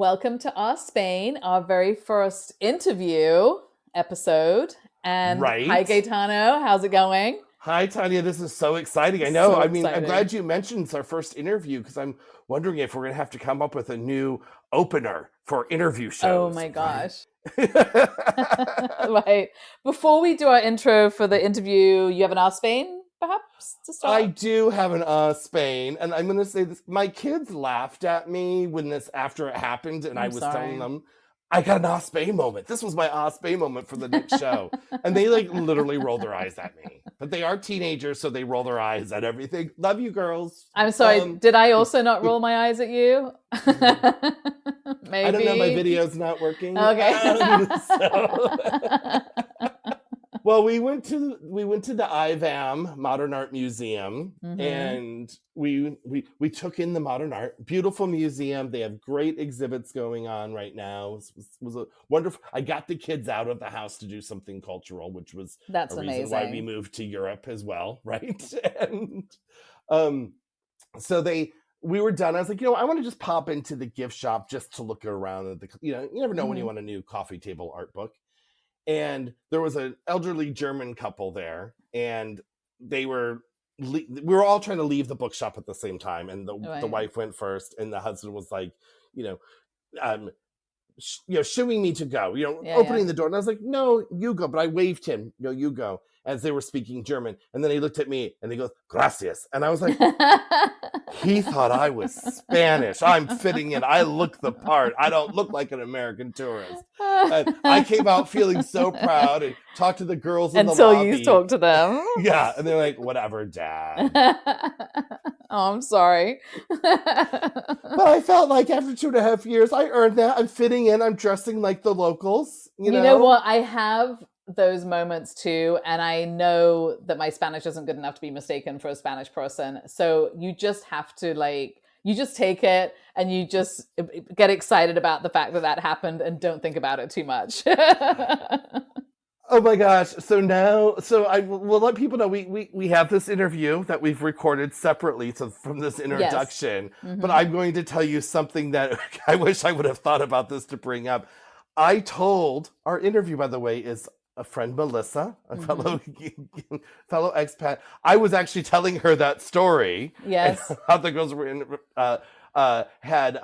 welcome to our Spain, our very first interview episode. And hi, Right. Gaetano, how's it going? Hi, Tanya. This is so exciting. I know. So I mean, I'm exciting. glad you mentioned it's our first interview because I'm wondering if we're going to have to come up with a new opener for interview Oh shows, my right? gosh. Right. Before we do our intro for the interview, you have an Ask Spain, perhaps, to I start? do have an Spain, and I'm going to say this. My kids laughed at me when this after it happened, and I I'm was telling sorry. them I got an Spain moment. This was my Spain moment for the next show, and they like literally rolled their eyes at me. But they are teenagers, so they roll their eyes at everything. Love you, girls. I'm sorry. Did I also not roll my eyes at you? I don't know. My Maybe. video's not working. Okay. So well, we went to the IVAM Modern Art Museum, Hmm. and we took in the modern art. Beautiful museum. They have great exhibits going on right now. Was a wonderful. I got the kids out of the house to do something cultural, which was That's a reason why we amazing. moved to Europe as well, right? And um, so we were done. I was like, I want to just pop into the gift shop just to look around at you never know when you Hmm. want a new coffee table art book. And there was an elderly German couple there, and we were all trying to leave the bookshop at the same time, and the Right. wife went first, and the husband was like, you know, um, shooing me to go, Yeah, yeah. opening the door. And I was like, no, you go. But I waved him, you go, as they were speaking German. And then he looked at me and he goes, gracias. And I was like, he thought I was Spanish. I'm fitting in. I look the part. I don't look like an American tourist. And I came out feeling so proud and talked to the girls in the Until you lobby. talk to them. Yeah. And they're like, whatever, dad. Oh, I'm sorry. But I felt like after 2.5 years, I earned that. I'm fitting in. I'm dressing like the locals, You know what? I have those moments too, and I know that my Spanish isn't good enough to be mistaken for a Spanish person. So you just have to you just take it and you just get excited about the fact that that happened and don't think about it too much. Oh my gosh. So I will let people know we have this interview that we've recorded separately from this Yes. introduction, but Hmm. I'm going to tell you something that I wish I would have thought about this to bring up. I told our interview, by the way, is a friend Melissa, a Hmm. fellow expat. I was actually telling her that story and Yes. how the girls were had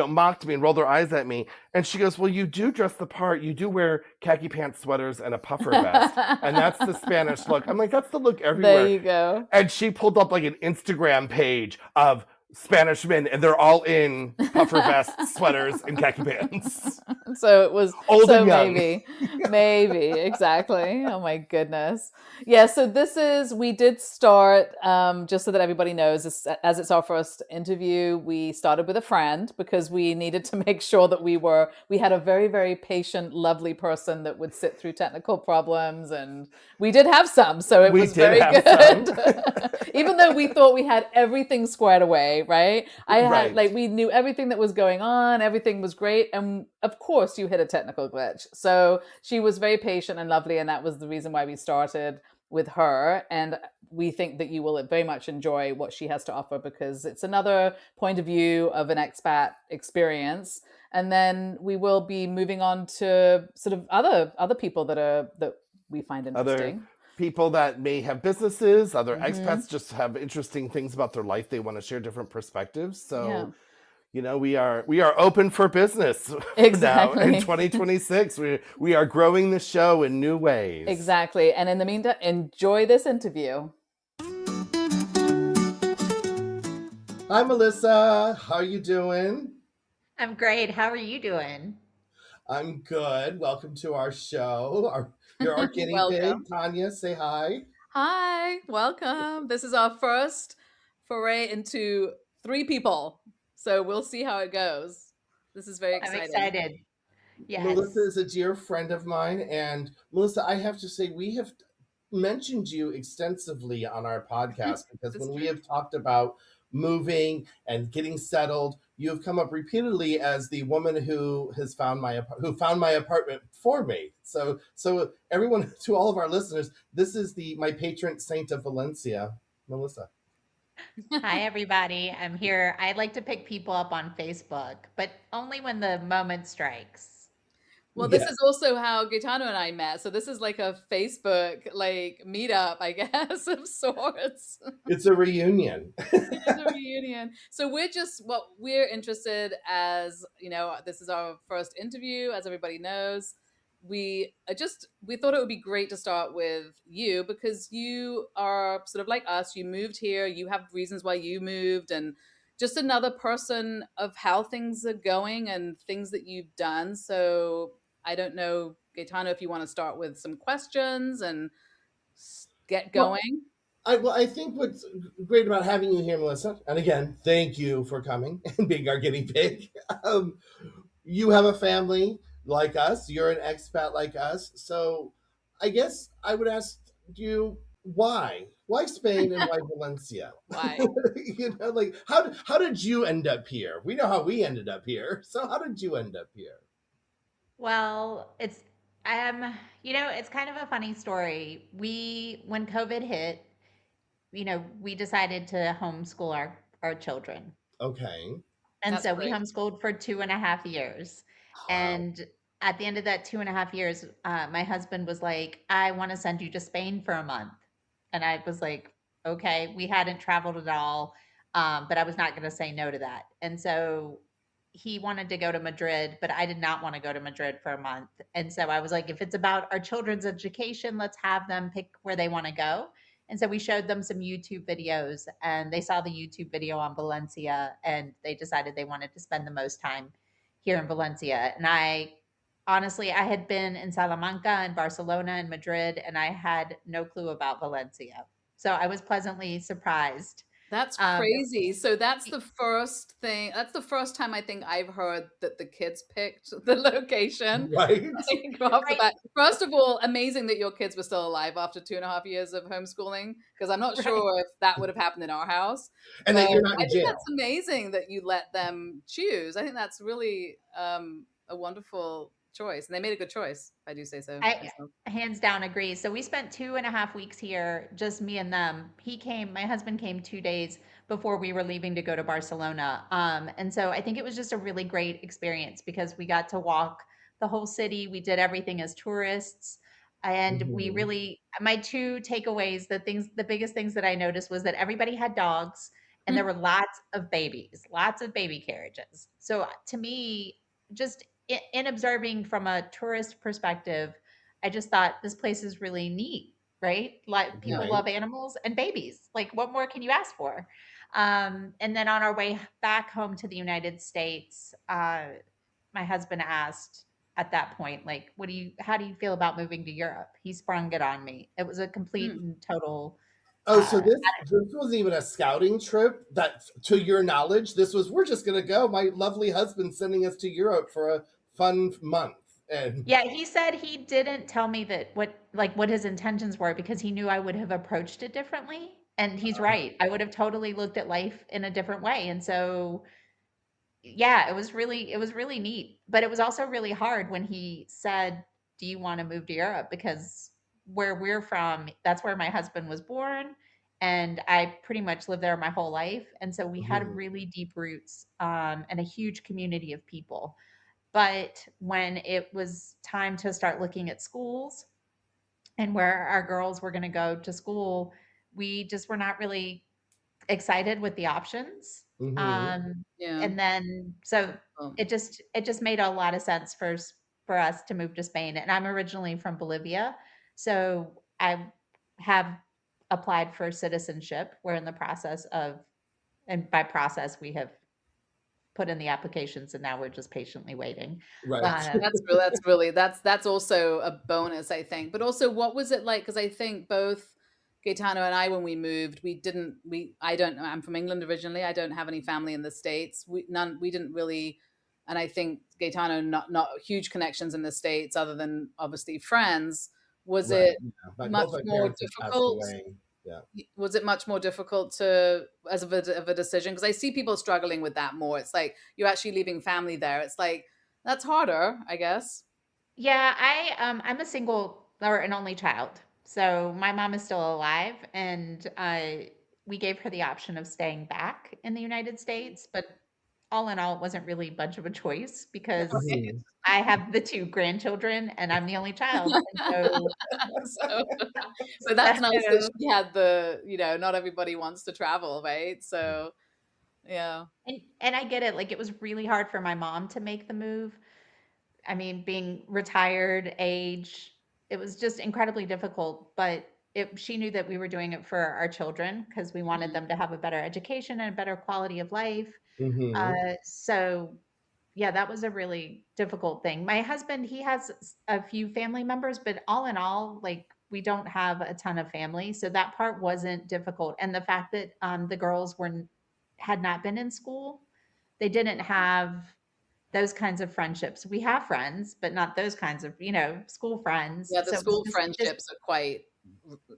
mocked me and rolled their eyes at me. And she goes, well, you do dress the part. You do wear khaki pants, sweaters, and a puffer vest. And that's the Spanish look. I'm like, that's the look There everywhere. you go. And she pulled up like an Instagram page of Spanish men, and they're all in puffer vests, sweaters, and khaki pants. So it was, Old so and young. maybe, exactly. Oh my goodness. Yeah, so we did start, just so that everybody knows, as it's our first interview, we started with a friend because we needed to make sure that we had a very, very patient, lovely person that would sit through technical problems. And we did have some, so it We was did very have some. good. Even though we thought we had everything squared away, right? Right. We knew everything that was going on, everything was great. And of course, you hit a technical glitch. So she was very patient and lovely. And that was the reason why we started with her. And we think that you will very much enjoy what she has to offer because it's another point of view of an expat experience. And then we will be moving on to sort of other people that we find Other interesting. people that may have businesses, other Hmm. expats just have interesting things about their life. They want to share different perspectives. Yeah, So we are open for business now in exactly. 2026. We are growing the show in new ways. Exactly. And in the meantime, enjoy this interview. Hi, Melissa. How are you doing? I'm great. How are you doing? I'm good. Welcome to our show. You're our guinea pig. Welcome. Tanya, say hi. Hi, welcome. This is our first foray into three people. So we'll see how it goes. This is very I'm exciting. excited. Melissa Yes. is a dear friend of mine. And Melissa, I have to say, we have mentioned you extensively on our podcast because That's when we true. have talked about moving and getting settled, you have come up repeatedly as the woman who found my apartment for me. So everyone, to all of our listeners, this is the my patron saint of Valencia, Melissa. Hi, everybody. I'm here. I like to pick people up on Facebook, but only when the moment strikes. Well, this Yeah. is also how Gaetano and I met. So this is like a Facebook like meetup, I guess, of sorts. It's a reunion. It is a reunion. So we're just what we're interested as, this is our first interview, as everybody knows. We thought it would be great to start with you because you are sort of like us. You moved here, you have reasons why you moved, and just another person of how things are going and things that you've done. So I don't know, Gaetano, if you want to start with some questions and get Well, going. I think what's great about having you here, Melissa, and again, thank you for coming and being our guinea pig. Um, you have a family like us. You're an expat like us. So I guess I would ask you why? Why Spain and why Valencia? Why? Like how did you end up here? We know how we ended up here. So how did you end up here? Well, um, it's kind of a funny story. When COVID hit, we decided to homeschool our children. Okay. And That's so we great. homeschooled for 2.5 years. Wow. And at the end of that 2.5 years, my husband was like, I want to send you to Spain for a month. And I was like, okay, we hadn't traveled at all. But I was not going to say no to that. And so he wanted to go to Madrid, but I did not want to go to Madrid for a month. And so I was like, if it's about our children's education, let's have them pick where they want to go. And so we showed them some YouTube videos and they saw the YouTube video on Valencia and they decided they wanted to spend the most time here in Valencia. And I had been in Salamanca and Barcelona and Madrid and I had no clue about Valencia. So I was pleasantly surprised. That's Um, crazy. So that's the first thing. That's the first time I think I've heard that the kids picked the location. Right? Like off the right, bat. First of all, amazing that your kids were still alive after 2.5 years of homeschooling, because I'm not right. sure if that would have happened in our house. And But that you're not I in think that's jail. amazing that you let them choose. I think that's really a wonderful choice. And they made a good choice, if I do say so I myself. hands down agree. So we spent 2.5 weeks here, just me and them. My husband came 2 days before we were leaving to go to Barcelona. And so I think it was just a really great experience because we got to walk the whole city. We did everything as tourists. And Hmm. my two takeaways, the biggest things that I noticed was that everybody had dogs and there Hmm. were lots of baby carriages. So to me, just in observing from a tourist perspective, I just thought this place is really neat, right? Like Yeah. people Right. love animals and babies. Like what more can you ask for? And then on our way back home to the United States, my husband asked at that point, like, how do you feel about moving to Europe? He sprung it on me. It was a complete Hmm. and total, Oh, so uh, this wasn't even a scouting trip. That, to your knowledge, this was we're just gonna go. My lovely husband sending us to Europe for a fun month, and yeah, he said he didn't tell me that what his intentions were because he knew I would have approached it differently. And he's right. I would have totally looked at life in a different way. And so yeah, it was really neat. But it was also really hard when he said, "Do you want to move to Europe?" Because where we're from, that's where my husband was born, and I pretty much lived there my whole life. And so we had Mhm. really deep roots and a huge community of people. But when it was time to start looking at schools and where our girls were going to go to school, we just were not really excited with the options. Mhm. Um, Yeah. and then so Well, it just made a lot of sense for us to move to Spain. And I'm originally from Bolivia, so I have applied for citizenship. We're in the process of, and by process we have put in the applications, and now we're just patiently waiting. Right. Uh, that's also a bonus, I think. But also, what was it like? Because I think both Gaetano and I, when we moved, I don't know. I'm from England originally. I don't have any family in the States. We didn't really, and I think Gaetano not huge connections in the States, other than obviously friends. Was Right. it Yeah. much Both my more parents have passed difficult? away. Yeah. Was it much more difficult to as of a decision? Because I see people struggling with that more. It's like you're actually leaving family there. It's like that's harder, I guess. Yeah, I'm a single or an only child. So my mom is still alive and we gave her the option of staying back in the United States, but all in all, it wasn't really much of a choice because Right. Mhm. I have the 2 grandchildren and I'm the only child, and so So, but that's nice that so she had the, not everybody wants to travel, right? So, yeah. and I get it, like, it was really hard for my mom to make the move. I mean, being retired age, it was just incredibly difficult, but she knew that we were doing it for our children because we wanted Mhm. them to have a better education and a better quality of life. Mhm. So yeah, that was a really difficult thing. My husband, he has a few family members, but all in all, like we don't have a ton of family, so that part wasn't difficult. And the fact that the girls had not been in school, they didn't have those kinds of friendships. We have friends, but not those kinds of, school friends. Yeah, the So it was school just this friendships are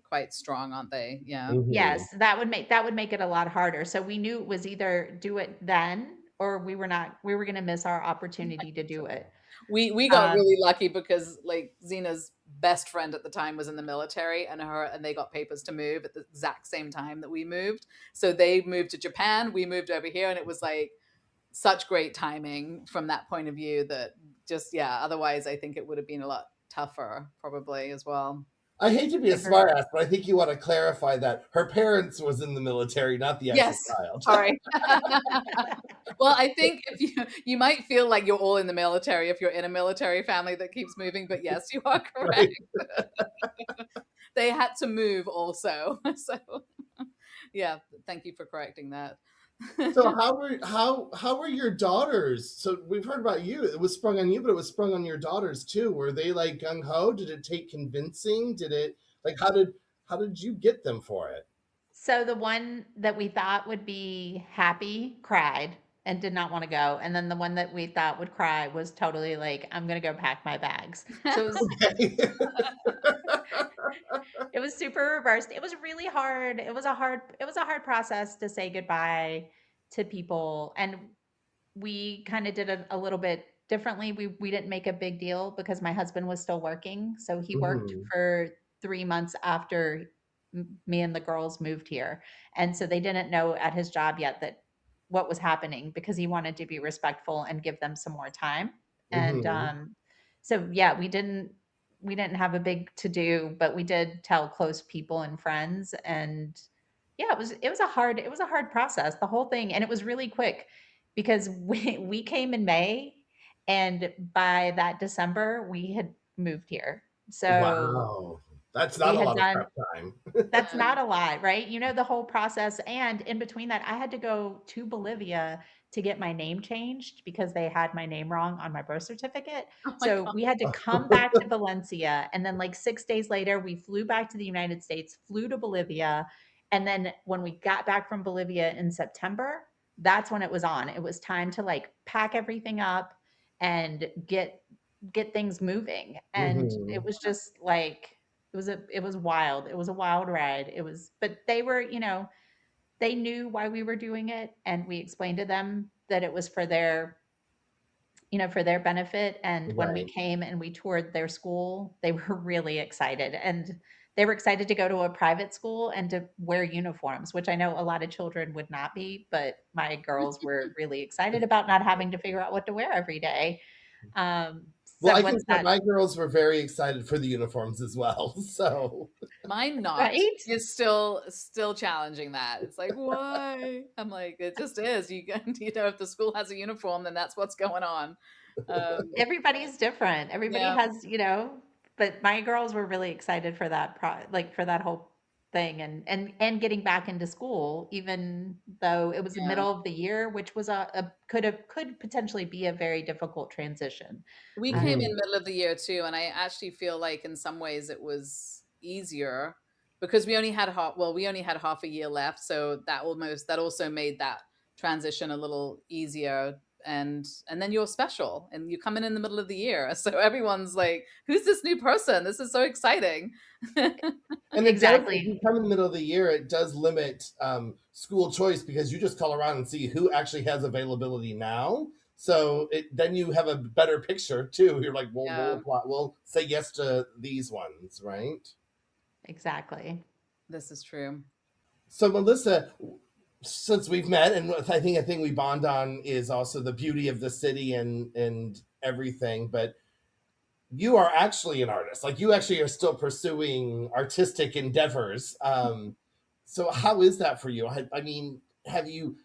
quite strong, aren't they? Yeah. Mhm. yes, that would make it a lot harder. So we knew it was either do it then or we were going to miss our opportunity to do it. We got Um, really lucky because like Zena's best friend at the time was in the military and they got papers to move at the exact same time that we moved. So they moved to Japan, we moved over here, and it was like such great timing from that point of view that just yeah, otherwise I think it would have been a lot tougher probably as well. I hate to be a agreed. smartass, but I think you want to clarify that her parents was in the military, not the actual Yes. child. Sorry. Well, I think if you might feel like you're all in the military if you're in a military family that keeps moving, but yes, you are correct. Right. They had to move also. So yeah, thank you for correcting that. So how were your daughters? So we've heard about you. It was sprung on you, but it was sprung on your daughters too. Were they like gung ho? Did it take convincing? Did it like how did you get them for it? So the one that we thought would be happy cried and did not want to go. And then the one that we thought would cry was totally like, I'm going to go pack my bags. So Okay. it was super reversed. It was really hard. It was a hard process to say goodbye to people. And we kind of did it a little bit differently. We didn't make a big deal because my husband was still working. So he worked Mhm. for 3 months after me and the girls moved here. And so they didn't know at his job yet that what was happening because he wanted to be respectful and give them some more time. And Mhm. so yeah, we didn't have a big to do, but we did tell close people and friends. And yeah, it was a hard process, the whole thing. And it was really quick because we came in May and by that December we had moved here. So Wow. That's not we a had lot of done prep time. that's not a lot, right? You know, the whole process. And in between that, I had to go to Bolivia to get my name changed because they had my name wrong on my birth certificate. Oh my So god. we had to come back to Valencia. And then, like 6 days later, we flew back to the United States, flew to Bolivia. And then when we got back from Bolivia in September, that's when it was on. It was time to like pack everything up and get things moving. And it Mhm. was just like, it was wild. It was a wild ride. But they knew why we were doing it, and we explained to them that it was for their benefit. And when we Right. came and we toured their school, they were really excited. And they were excited to go to a private school and to wear uniforms, which I know a lot of children would not be, but my girls were really excited about not having to figure out what to wear every day. Well, So I can once tell that my girls were very excited for the uniforms as well. So Mine not. right? Is still challenging that. It's like, why? I'm like, it just is. You can, if the school has a uniform, then that's what's going on. Everybody's different. Everybody Yeah, has, but my girls were really excited for for that whole thing and getting back into school, even though it was the yeah. middle of the year, which was could potentially be a very difficult transition. We came in mhm. middle of the year too, and I actually feel like in some ways it was easier because we only had half a year left, so that also made that transition a little easier. And then you're special and you come in the middle of the year. So everyone's like, who's this new person? This is so exciting. And it does, if Exactly. you come in the middle of the year, it does limit school choice because you just call around and see who actually has availability now. So then you have a better picture too. You're like, well, we'll Yeah, apply, we'll say yes to these ones, right? Exactly. this is true. So Melissa, since we've met, and I think we bond on is also the beauty of the city and everything. But you are actually an artist. Like you actually are still pursuing artistic endeavors. So how is that for you? I mean, have you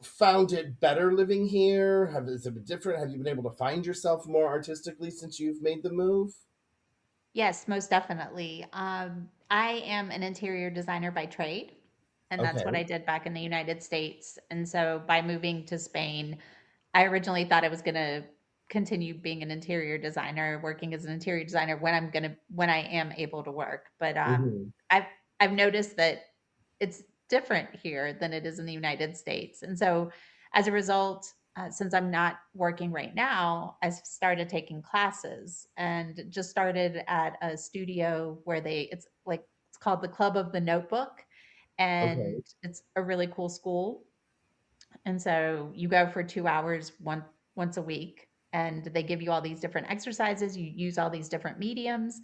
found it better living here? Has it been different? Have you been able to find yourself more artistically since you've made the move? Yes, most definitely. I am an interior designer by trade, and that's what Okay. I did back in the United States. And so by moving to Spain, I originally thought I was going to continue being an interior designer, working as an interior designer when I am able to work. But Hmm. I've noticed that it's different here than it is in the United States. And so as a result, since I'm not working right now, I started taking classes and just started at a studio where it's called the Club of the Notebook, Okay. and it's a really cool school. And so you go for 2 hours once a week, and they give you all these different exercises. You use all these different mediums.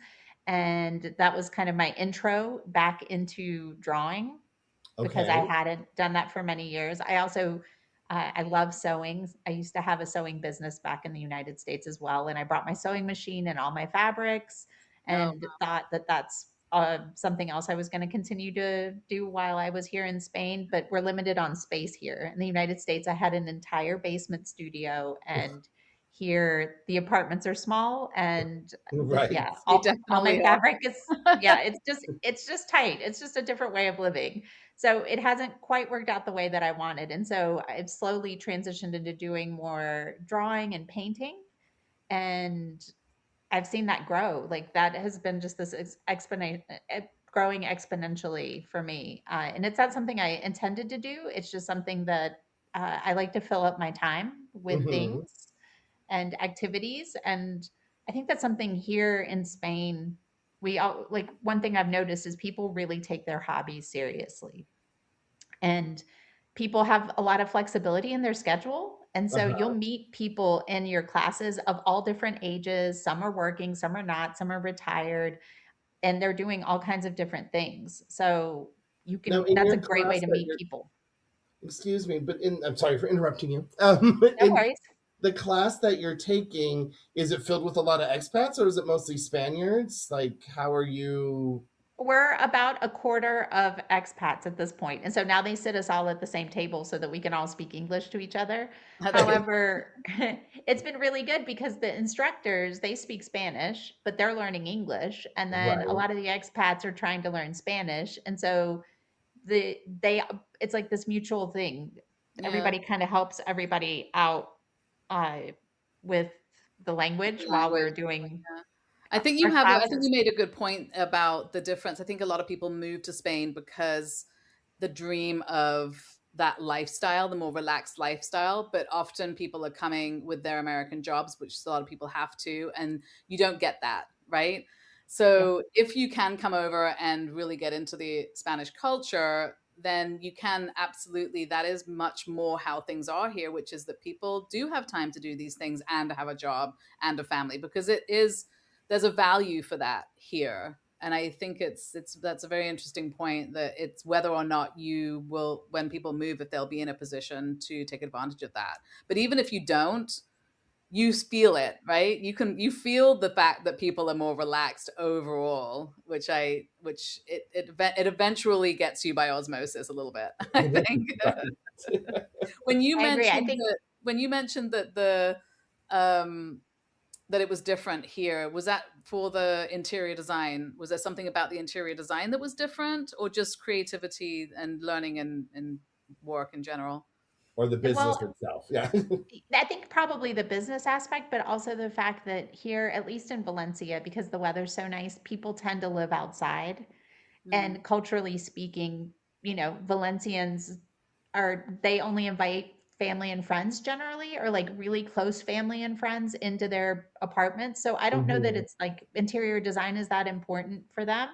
And that was kind of my intro back into drawing because I Okay. hadn't done that for many years. I also I love sewing. I used to have a sewing business back in the United States as well, and I brought my sewing machine and all my fabrics, Oh, and thought that that's something else I was going to continue to do while I was here in Spain. But we're limited on space here in the United States. I had an entire basement studio, and here the apartments are small, and Right. yeah, they all my definitely fabric is are. yeah, it's just tight. It's just a different way of living. So it hasn't quite worked out the way that I wanted. And so I've slowly transitioned into doing more drawing and painting. And I've seen that grow. Like that has been just this growing exponentially for me. And it's not something I intended to do. It's just something that I like to fill up my time with Hmm. things and activities. And I think that's something here in Spain. We all like one thing I've noticed is people really take their hobbies seriously, and people have a lot of flexibility in their schedule. And so you'll Uh-huh. meet people in your classes of all different ages. Some are working, some are not, some are retired, and they're doing all kinds of different things. So Now, in that's a your great way class to that meet you're, people. excuse me, but I'm sorry for interrupting you. No In worries. the class that you're taking, is it filled with a lot of expats or is it mostly Spaniards? Like, how are you? We're about a quarter of expats at this point. And so now they sit us all at the same table so that we can all speak English to each other. That's good. However, it's been really good because the instructors, they speak Spanish, but they're learning English. And then a Right. lot of the expats are trying to learn Spanish. And so they it's like this mutual thing. Yeah, Everybody kind of helps everybody out uh, with the language the while language. we're doing Yeah. I our think you classes. made a good point about the difference. I think a lot of people move to Spain because the dream of that lifestyle, the more relaxed lifestyle, but often people are coming with their American jobs, which a lot of people have to, and you don't get that, right? Yeah. So if you can come over and really get into the Spanish culture, then you can absolutely, that is much more how things are here, which is that people do have time to do these things and have a job and a family because it is, there's a value for that here. And I think it's that's a very interesting point, that it's whether or not you will, when people move, if they'll be in a position to take advantage of that. But even if you don't, you feel it, right? You feel the fact that people are more relaxed overall, which it eventually gets you by osmosis a little bit, I think. Right. when you I agree. I mentioned think that when you mentioned that the um that it was different here, was that for the interior design? Was there something about the interior design that was different, or just creativity and learning and work in general? Or the business well, itself. Yeah. I think probably the business aspect, but also the fact that here, at least in Valencia, because the weather's so nice, people tend to live outside. Mm. And culturally speaking, Valencians they only invite family and friends generally, or like really close family and friends into their apartments. So I don't know that Hmm. it's like interior design is that important for them.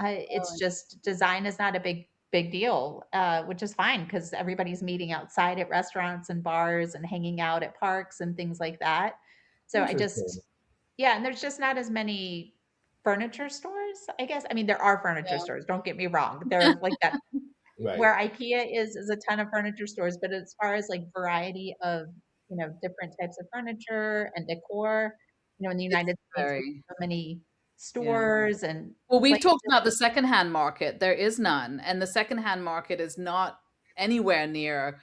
It's Oh, just design is not a big deal, which is fine because everybody's meeting outside at restaurants and bars and hanging out at parks and things like that. So Interesting. yeah, and there's just not as many furniture stores, I guess. I mean, there are furniture yeah. stores. Don't get me wrong. They're like that. Right. Where IKEA is a ton of furniture stores, but as far as like variety of, different types of furniture and decor, in the It's United States, we very, have so many yeah. stores and Well, we've places. talked about the secondhand market. There is none, and the secondhand market is not anywhere near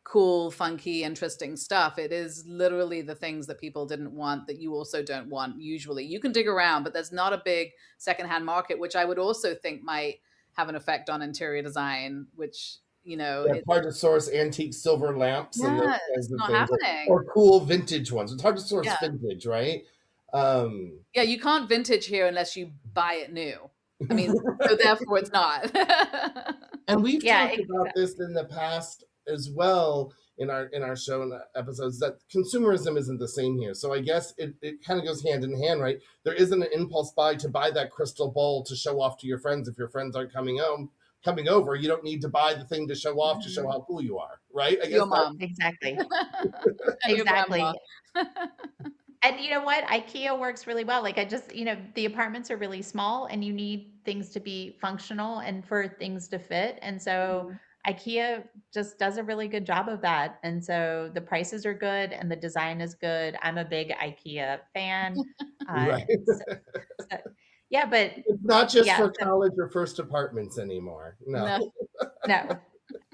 cool, funky, interesting stuff. It is literally the things that people didn't want that you also don't want usually. You can dig around, but there's not a big secondhand market, which I would also think might have an effect on interior design, which, Yeah, it's hard to source antique silver lamps and those yeah, kinds it's of not things, happening. or cool vintage ones. It's hard to source Yeah. vintage, right? Um, Yeah, you can't vintage here unless you buy it new. I mean, so therefore it's not. and we've Yeah, talked about this in the past as well in our show and episodes, that consumerism isn't the same here. So I guess it kind of goes hand in hand, right? There isn't an impulse buy to buy that crystal bowl to show off to your friends if your friends aren't coming over. You don't need to buy the thing to show off to show Mhm. how cool you are, right? I guess Your that mom exactly. and your grandma. Exactly. And you know what? IKEA works really well. Like I just, the apartments are really small and you need things to be functional and for things to fit. And so Mhm. IKEA just does a really good job of that. And so the prices are good and the design is good. I'm a big IKEA fan. Uh, right. so, yeah, but It's not just yeah, for so college or first apartments anymore. No. No. no,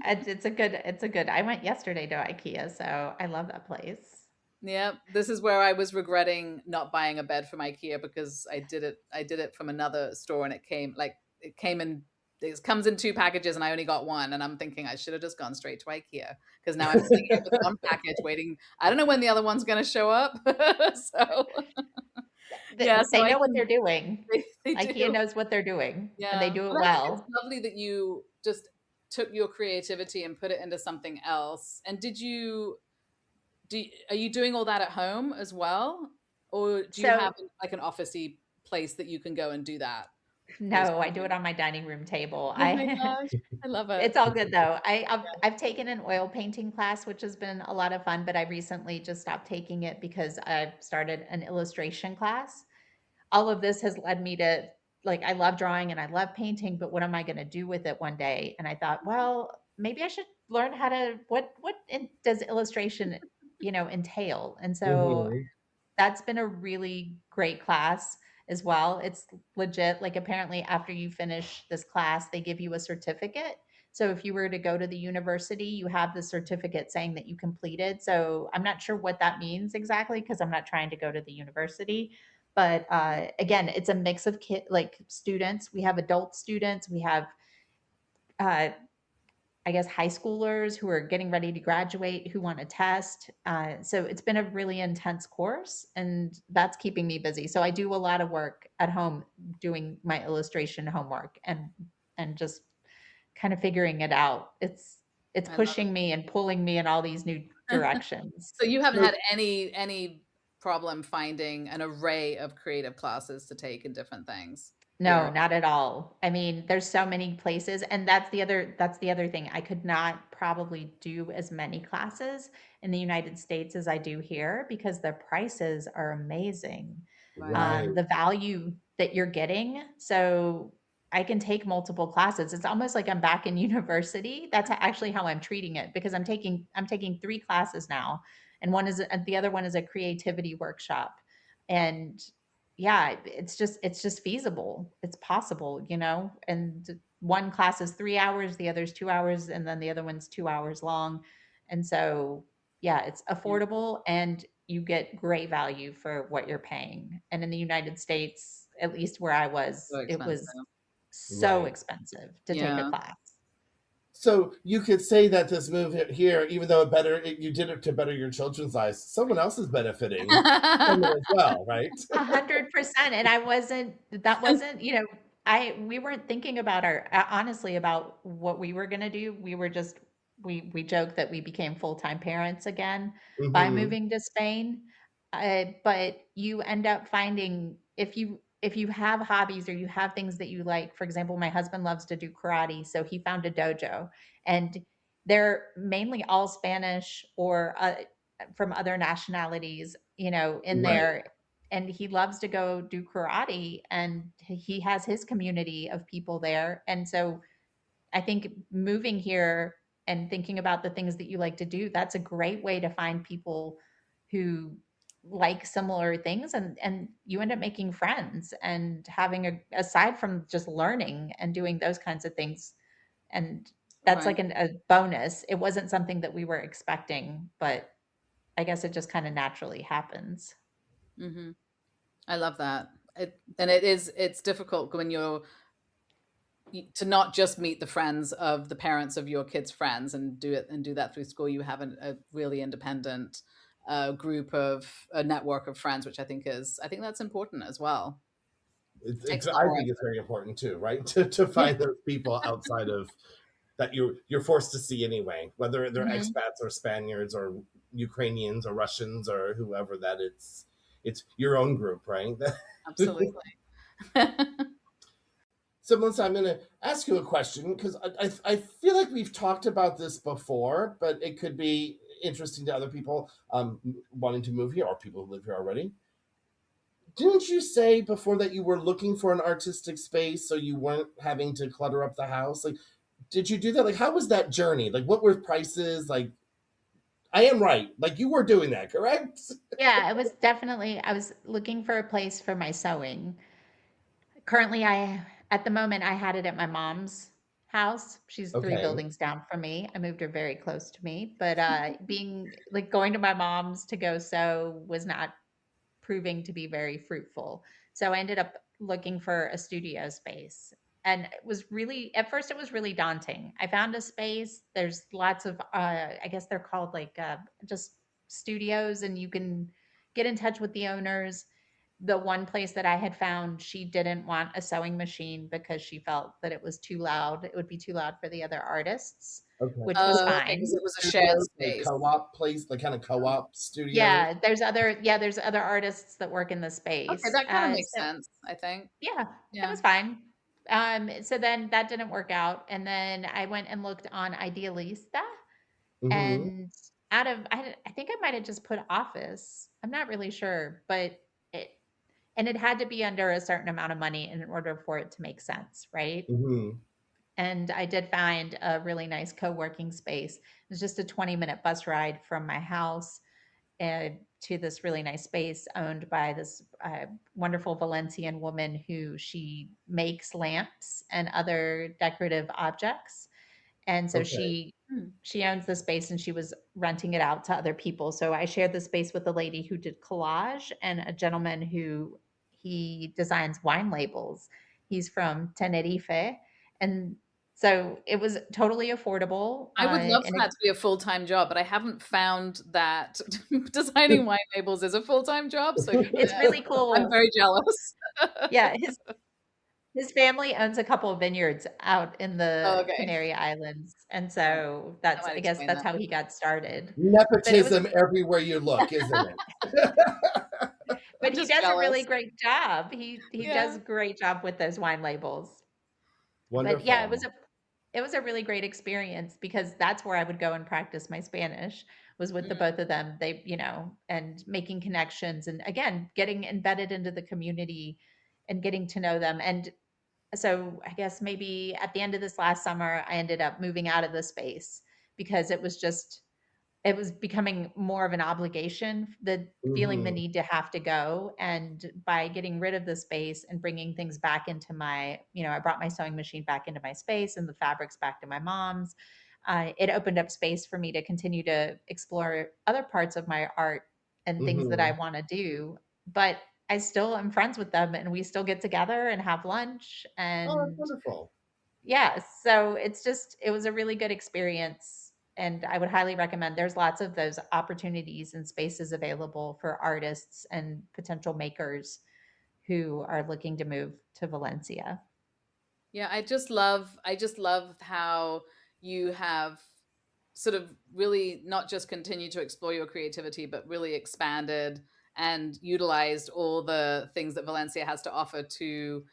it's a good. I went yesterday to IKEA, so I love that place. Yeah, this is where I was regretting not buying a bed from IKEA because I did it from another store and it came in it comes in two packages and I only got one and I'm thinking I should have just gone straight to IKEA because now I'm sitting here with one package waiting. I don't know when the other one's going to show up. So, yeah, so They I know what can they're doing. they IKEA do. knows what they're doing, and they Yeah. do it Well, I think it's well. lovely that you just took your creativity and put it into something else. And are you doing all that at home as well, or do you have So like an officey place that you can go and do that most no, of I the do it time? on my dining room table. Oh my I gosh, I love it. It's all good though. I've taken an oil painting class, which has been a lot of fun, but I recently just stopped taking it because I've started an illustration class. All of this has led me to, like, I love drawing and I love painting, but what am I going to do with it one day? And I thought, well, maybe I should learn how to, does illustration, entail? And so Mhm. that's been a really great class as well. It's legit. Like, apparently, after you finish this class, they give you a certificate. So if you were to go to the university, you have the certificate saying that you completed. So I'm not sure what that means exactly because I'm not trying to go to the university. But again, it's a mix of like students. We have adult students. We have uh, I guess, high schoolers who are getting ready to graduate who want to test. So it's been a really intense course, and that's keeping me busy. So I do a lot of work at home doing my illustration homework and just kind of figuring it out. It's I love pushing me and pulling me in all these new it. directions. So you haven't So had any problem finding an array of creative classes to take in different things No, here? not at all. I mean, there's so many places, and that's the other thing. I could not probably do as many classes in the United States as I do here because the prices are amazing. Right. right. The value that you're getting. So I can take multiple classes. It's almost like I'm back in university. That's actually how I'm treating it because I'm taking three classes now, and the other one is a creativity workshop. And yeah, it's just feasible. It's possible, and one class is 3 hours, the other's 2 hours, and then the other one's 2 hours long. And so, yeah, it's Yeah, affordable and you get great value for what you're paying. And in the United States, at least where I so was, it expensive. was so Right. expensive to take a Yeah. class. So you could say that this move here, even though you did it to better your children's lives, someone else is benefiting from it as well, right? 100%. And we weren't thinking about honestly, about what we were going to do. We joke that we became full-time parents again by Hmm. moving to Spain. But you end up finding if you have hobbies or you have things that you like. For example, my husband loves to do karate, so he found a dojo, and they're mainly all Spanish or from other nationalities, in Right. there. And he loves to go do karate, and he has his community of people there. And so I think moving here and thinking about the things that you like to do, that's a great way to find people who like similar things, and you end up making friends and having a, aside from just learning and doing those kinds of things. And that's Right. like a bonus. It wasn't something that we were expecting, but I guess it just kind of naturally happens. Hmm. I love that. And it's difficult when you're to not just meet the friends of the parents of your kids' friends and do that through school. You have a really independent group of a network of friends, which I think that's important as well. I Exploring. think it's very important too, right? To Yeah. find those people outside of that you're forced to see anyway, whether they're Hmm. expats or Spaniards or Ukrainians or Russians or whoever. That it's your own group, right? Absolutely. So, Melissa, I'm going to ask you a question because I feel like we've talked about this before, but it could be interesting to other people wanting to move here or people who live here already. Didn't you say before that you were looking for an artistic space so you weren't having to clutter up the house? Like, did you do that? Like, how was that journey? Like, what were prices? Like, I am right. Like, you were doing that, correct? Yeah, it was definitely, I was looking for a place for my sewing. Currently, at the moment, I had it at my mom's house. She's three Okay. buildings down from me. I moved her very close to me, but being like going to my mom's to go sew was not proving to be very fruitful. So I ended up looking for a studio space. And it was really, at first, it was really daunting. I found a space. There's lots of, I guess they're called like just studios, and you can get in touch with the owners. The one place that I had found, she didn't want a sewing machine because she felt that it was too loud. It would be too loud for the other artists, Okay. which was Oh, okay, because fine. it was a shared Studios, like space. co-op place, like kind of co-op studios. There's other artists that work in the Okay, space. that kind of makes So sense, I think. yeah, it Yeah. was fine. So then that didn't work out, and then I went and looked on Idealista, Mm-hmm. and I think I might have just put office. I'm not really sure, but it and it had to be under a certain amount of money in order for it to make sense, right? Mm-hmm. And I did find a really nice co-working space. It was just a 20-minute bus ride from my house to this really nice space owned by this wonderful Valencian woman who she makes lamps and other decorative objects. And so Okay. Hmm. she owns the space and she was renting it out to other people. So I shared the space with a lady who did collage and a gentleman who he designs wine labels. He's from Tenerife. And so it was totally affordable. I would love And for that to be a full-time job, but I haven't found that designing wine labels is a full-time job, so, it's really I'm cool. very jealous. Yeah, his family owns a couple of vineyards out in Oh, the okay. Canary Islands, and Right. so That that's might I guess explain that's that. how he got started. But it was Nepotism everywhere you look, isn't it? but I'm he just does a really jealous. great job. He does Yeah. a great job with those wine labels. But yeah, Wonderful. it was a really great experience because that's where I would go and practice my Spanish was with the Mhm. both of them. They, and making connections and again, getting embedded into the community and getting to know them. And so I guess maybe at the end of this last summer, I ended up moving out of the space because it was becoming more of an obligation, the feeling the Mm-hmm. need to have to go. And by getting rid of the space and bringing things back into I brought my sewing machine back into my space and the fabrics back to my mom's. It opened up space for me to continue to explore other parts of my art and things that I Mm-hmm. want to do. But I still am friends with them and we still get together and have lunch. Oh, that's And wonderful. yeah, so it was a really good experience. And I would highly recommend there's lots of those opportunities and spaces available for artists and potential makers who are looking to move to Valencia. Yeah, I just love how you have sort of really not just continued to explore your creativity, but really expanded and utilized all the things that Valencia has to offer to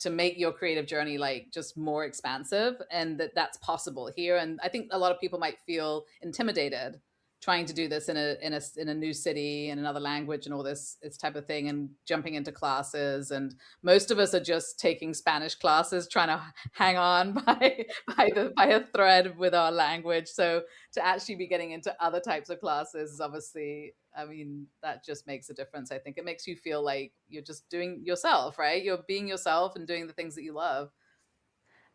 make your creative journey like just more expansive, and that's possible here. And I think a lot of people might feel intimidated trying to do this in a new city in another language and all this type of thing, and jumping into classes. And most of us are just taking Spanish classes, trying to hang on by a thread with our language. So to actually be getting into other types of classes is obviously, I mean, that just makes a difference. I think it makes you feel like you're just doing yourself, right? You're being yourself and doing the things that you love.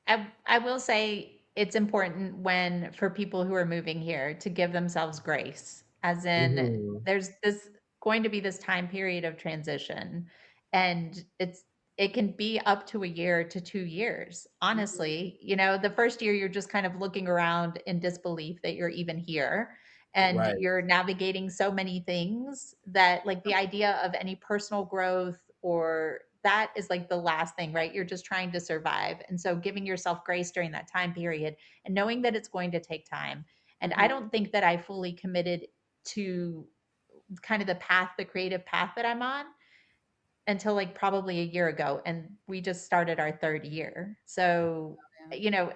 I will say it's important when for people who are moving here to give themselves grace, as in Hmm. there's this going to be this time period of transition, and it can be up to a year to 2 years. Mhm. Honestly, the first year you're just kind of looking around in disbelief that you're even here. And Right. you're navigating so many things that, like, the idea of any personal growth or that is like the last thing, right? You're just trying to survive. And so giving yourself grace during that time period and knowing that it's going to take time. And I Mhm. don't think that I fully committed to kind of the creative path that I'm on until like probably a year ago. And we just started our third year. So, Yeah. you know,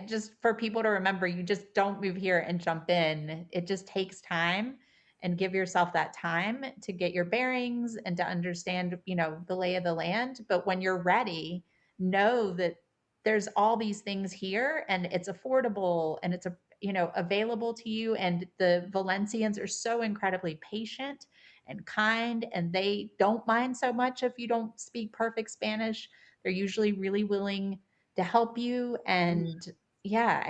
just for people to remember, you just don't move here and jump in. It just takes time, and give yourself that time to get your bearings and to understand, the lay of the land. But when you're ready, know that there's all these things here and it's affordable and it's available to you. And the Valencians are so incredibly patient and kind, and they don't mind so much if you don't speak perfect Spanish. They're usually really willing to help you. Mhm. And yeah,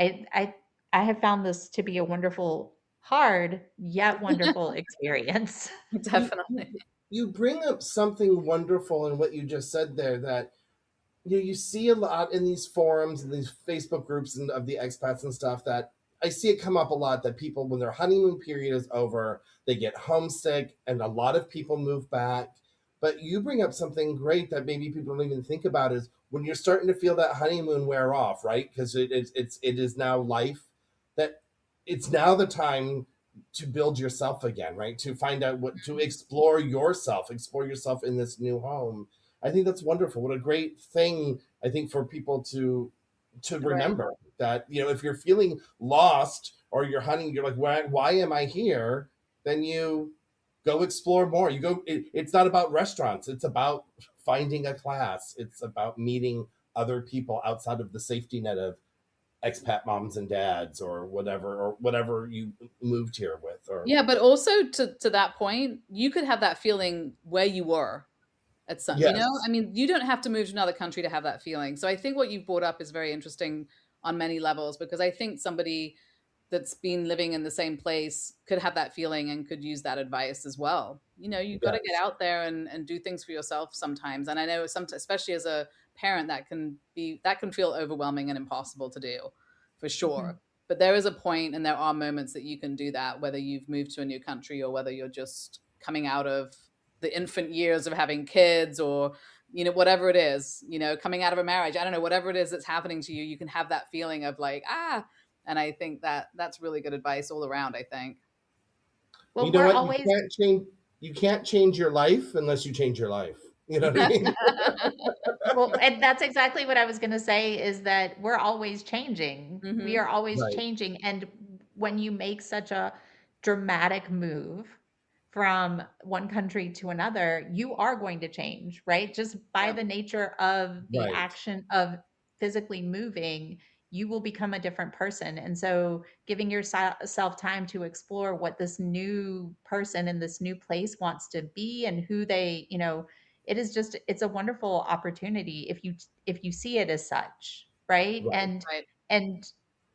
I have found this to be a wonderful, hard yet wonderful experience. You, Definitely. you you bring up something wonderful in what you just said there, that you see a lot in these forums and these Facebook groups and of the expats and stuff, that I see it come up a lot, that people, when their honeymoon period is over, they get homesick and a lot of people move back. But you bring up something great that maybe people don't even think about, is when you're starting to feel that honeymoon wear off, right? Because it is now life, that it's now the time to build yourself again, right? To find out what, to explore yourself in this new home. I think that's wonderful. What a great thing, I think, for people to Right. remember, that, if you're feeling lost or you're hunting, you're like, why am I here? Then you go explore more. It's not about restaurants. It's about finding a class. It's about meeting other people outside of the safety net of expat moms and dads, or whatever you moved here with, or Yeah, but also to that point, you could have that feeling where you were at some, yes. I mean, you don't have to move to another country to have that feeling. So I think what you've brought up is very interesting on many levels, because I think somebody that's been living in the same place could have that feeling and could use that advice as well. You've got to get Yes. out there and do things for yourself sometimes. And I know especially as a parent, that can feel overwhelming and impossible to do, for sure. Mhm. But there is a point and there are moments that you can do that, whether you've moved to a new country or whether you're just coming out of the infant years of having kids, or whatever it is, coming out of a marriage. I don't know, whatever it is that's happening to you, you can have that feeling of like, and I think that that's really good advice all around, I think. You Well, know we're what? You always can't change. You can't change your life unless you change your life. You know what I mean? Well, and that's exactly what I was gonna say, is that we're always changing. We Hmm. are always Right. changing, and when you make such a dramatic move from one country to another, you are going to change, right? Just by Yeah. the nature of the Right. action of physically moving, you will become a different person. And so giving yourself time to explore what this new person in this new place wants to be and who they, it's a wonderful opportunity if you see it as such, right? Right. And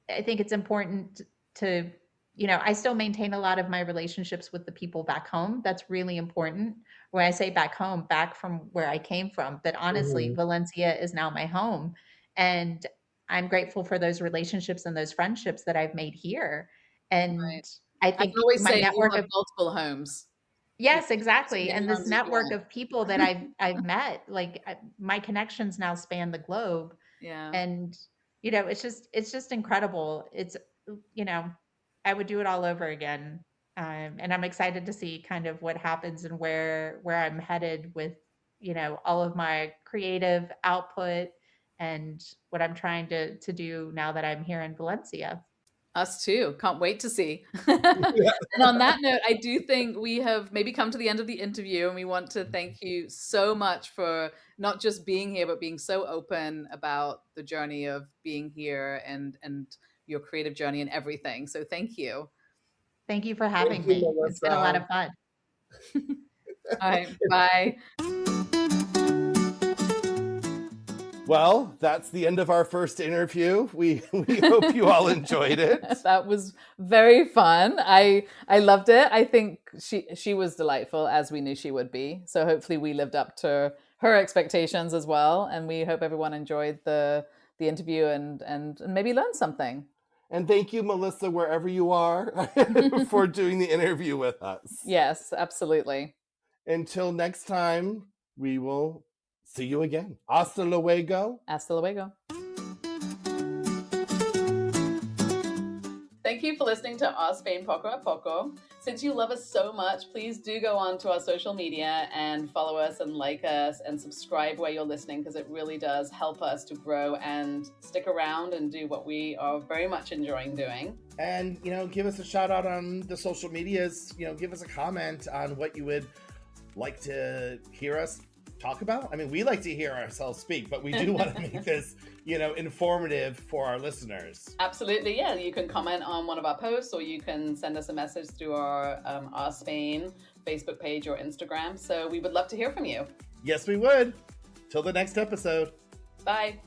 I think it's important to, I still maintain a lot of my relationships with the people back home. That's really important. When I say back home, back from where I came from, but honestly, Mhm. Valencia is now my home. And I'm grateful for those relationships and those friendships that I've made here. Right. And I I think always my say you network have of multiple homes. You Yes, can have as exactly, many and this homes as you network want. of people that I've met, like, my connections now span the globe, Yeah. and, it's just incredible. You know, I would do it all over again, and I'm excited to see kind of what happens and where I'm headed with, all of my creative output and what I'm trying to do now that I'm here in Valencia. Us too. Can't wait to see. Yeah. And on that note, I do think we have maybe come to the end of the interview, and we want to thank you so much for not just being here, but being so open about the journey of being here and your creative journey and everything. So thank you. Thank you for Thank having you, me. It's been a lot Melissa. of fun. All right. Bye. Well, that's the end of our first interview. We hope you all enjoyed it. That was very fun. I loved it. I think she was delightful, as we knew she would be. So hopefully we lived up to her expectations as well, and we hope everyone enjoyed the interview and maybe learned something. And thank you, Melissa, wherever you are, for doing the interview with us. Yes, absolutely. Until next time, we will see you again. Hasta luego. Hasta luego. Thank you for listening to Our Spain Poco a Poco. Since you love us so much, please do go on to our social media and follow us and like us and subscribe where you're listening, because it really does help us to grow and stick around and do what we are very much enjoying doing. And, give us a shout out on the social medias. Give us a comment on what you would like to hear us talk about. I mean, we like to hear ourselves speak, but we do want to make this, informative for our listeners. Absolutely, yeah. You can comment on one of our posts, or you can send us a message through our Spain Facebook page or Instagram. So we would love to hear from you. Yes, we would. Till the next episode. Bye.